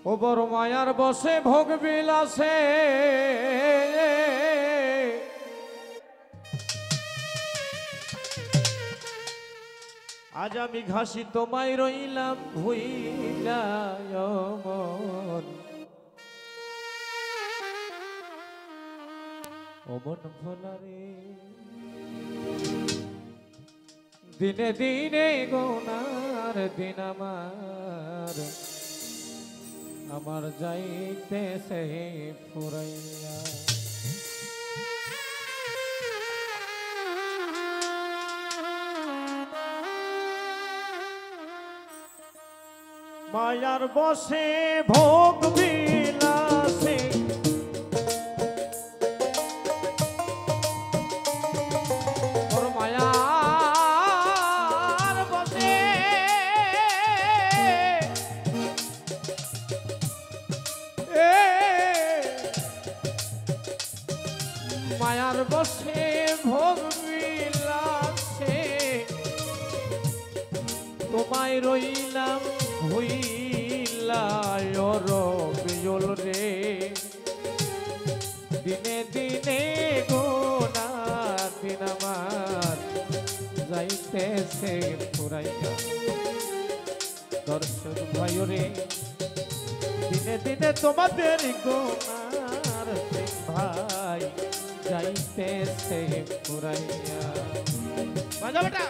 ও বড় মায়ার বসে ভোগ বিলাসে আজ আমি ঘাসি তোমায় রইলাম ভুইলা মন ও মন ভোলারে দিনে দিনে গোনার দিন আমার যাইতেছে ফুরাইয়া মায়ার বসে ভোগ বিলাসে ওর মায়ার বসে মায়ার বসে ভোগ বিলাসে তোমায় রইলাম হইল রে দিনে দিনে গোনা দিন আমার যাইতেছে ফুরাইয়া দর্শক ভাই রে দিনে দিনে তোমাদের গোনার দিন ভাই যাইতেছে ফুরাইয়া বাজা বেটা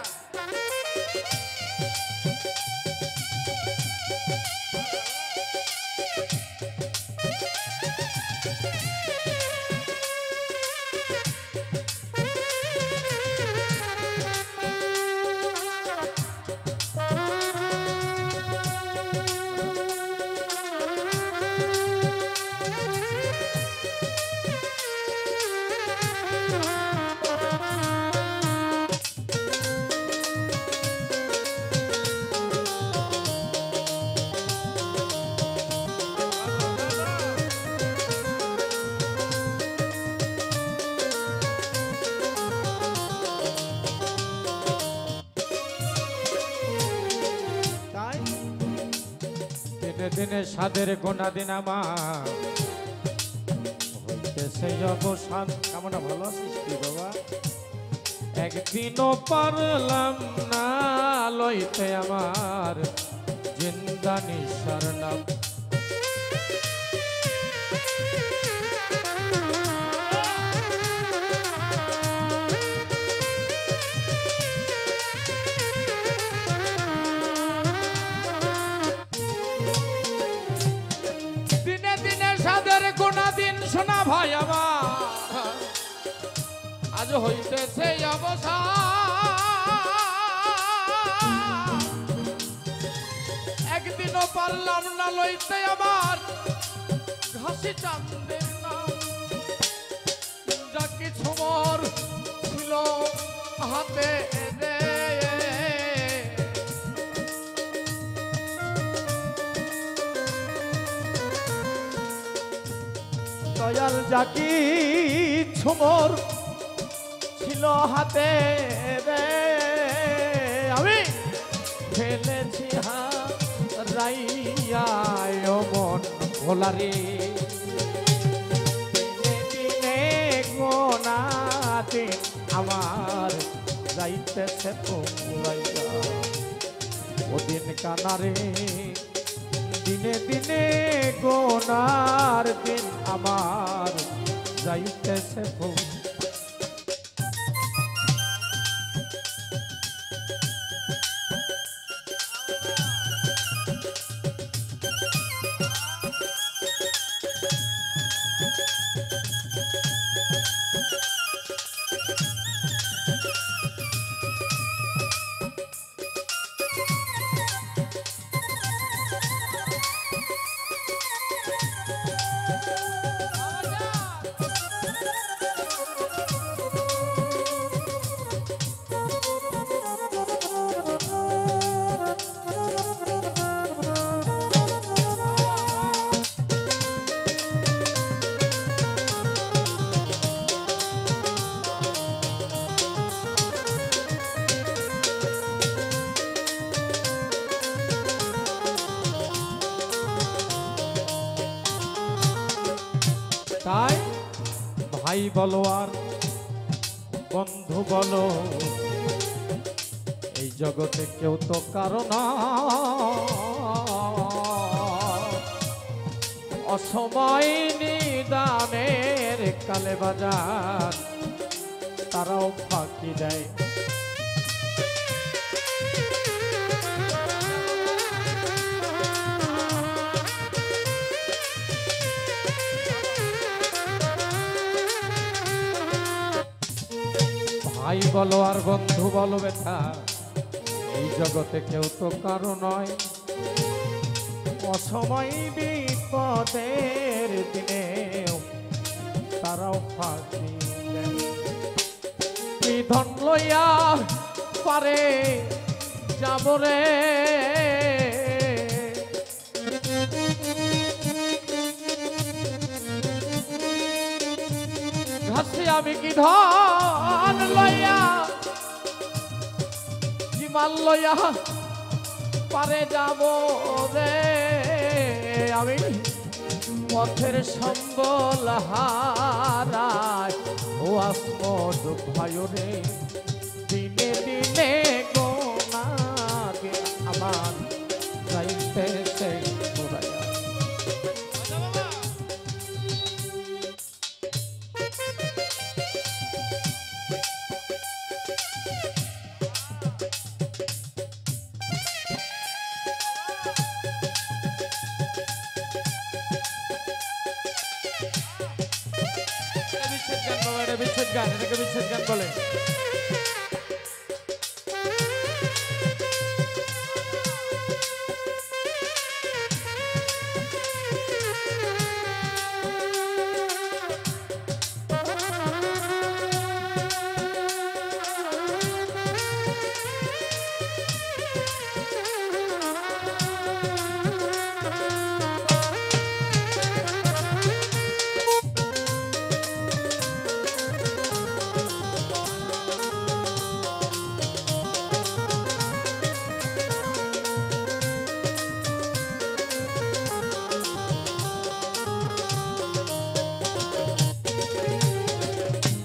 দিনে সাদের গোনা দিন আমার হইতেছে অবসান কামনা ভালো আছিস কি বাবা একদিনও পারলাম না লইতে আমার জিন্দা নিঃসার নাম শোনা ভাই আমার আজ হইতেছে অবসান একদিনও পারলাম না লইতে আমার ঘাসি চাঁদের নাম যা কিছু মোর ছিল হাতে রে দয়াল জাকি ছুমর ছিল হাতে রে আমি ফেলেছি হারাইয়া মন ভোলারে দিনে দিনে গোনা দিন আমার যাইতেছে ফুরাইয়া ওদিন কানারে দিনে দিনে গোনার দিন আমার যাইতেছে তাই ভাই বলো আর বন্ধু বলো, এই জগতে কেউ তো কারণ অসময় নিদানের কালে বাজার তারাও ফাঁকি দেয়। ভাই বলো আর বন্ধু বলো বেটা, এই জগতে কেউ তো কারো নয়, অসময় বিপদের দিনে তারাও ফাঁকি দেয়। কি ধন লইয়া পারে যাব রে, ঘাসে আমি কি ধন লইয়া জীবন লইয়া পারে যাব রে, আমি পথের সম্বল হারাই ও আসমদ ভাই রে, দিনে দিনে গোনা দিন আমার যাইতেছে ঘুরাইয়া। বিচ্ছেদ গান, এটাকে বিচ্ছেদ গান বলে।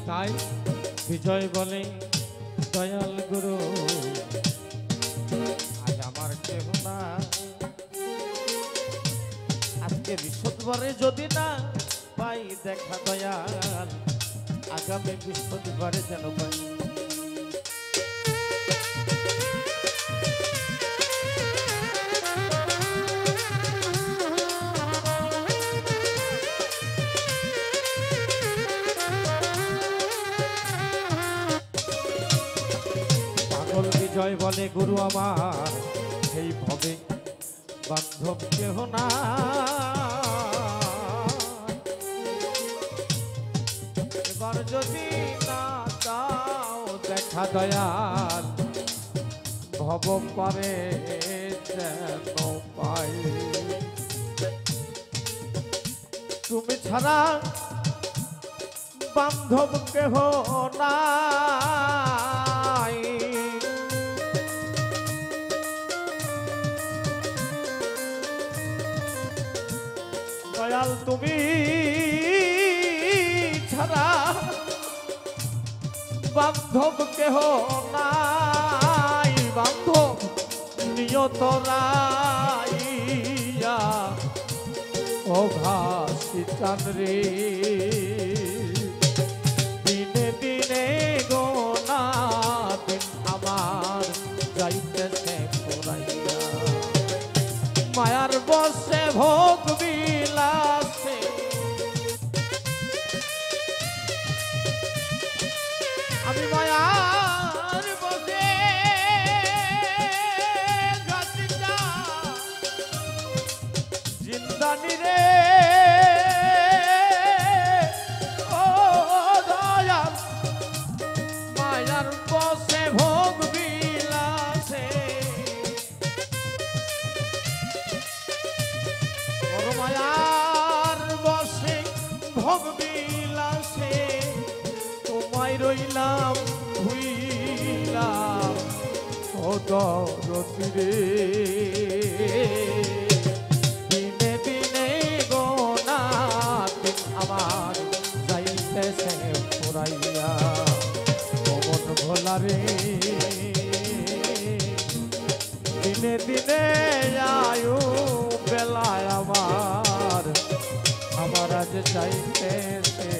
তাই বিজয় বলে দয়াল গুরু আজ আমার কেহ না, আজকে বৃহস্পতিবারে যদি না পাই দেখা দয়াল, আগামী বৃহস্পতিবারে যেন পাই। বিজয় বলে গুরু আমার সেই ভবে বান্ধব কেহ না, এবার যদি না দাও দেখা দয়াল, ভব পারে যেন পাই। তুমি ছাড়া বান্ধব কেহ নাই, দয়াল তুমি ছাড়া বান্ধব কেহ নাই, বান্ধব নিয়ত রাইয়া ও ঘাসি চাঁদরে, দিনে দিনে গোনা দিন আমার যাইতেছে পুরাইয়া, মায়ার বসে ভোগ বিলাসে আমি মায়ার বসে জিন্দানি রে, ও দয়াল মায়ার বসে ভোগ বিলাসে, মায়ার বসে ভোগ বিলাসে তোমায় রইলাম ভুইলাম ও দরদি রে, দিনে দিনে গোনা দিন আমার না মন ভোলা রে দিনে দিনে আয়ু বেলায় আমার আজ চাইতেছে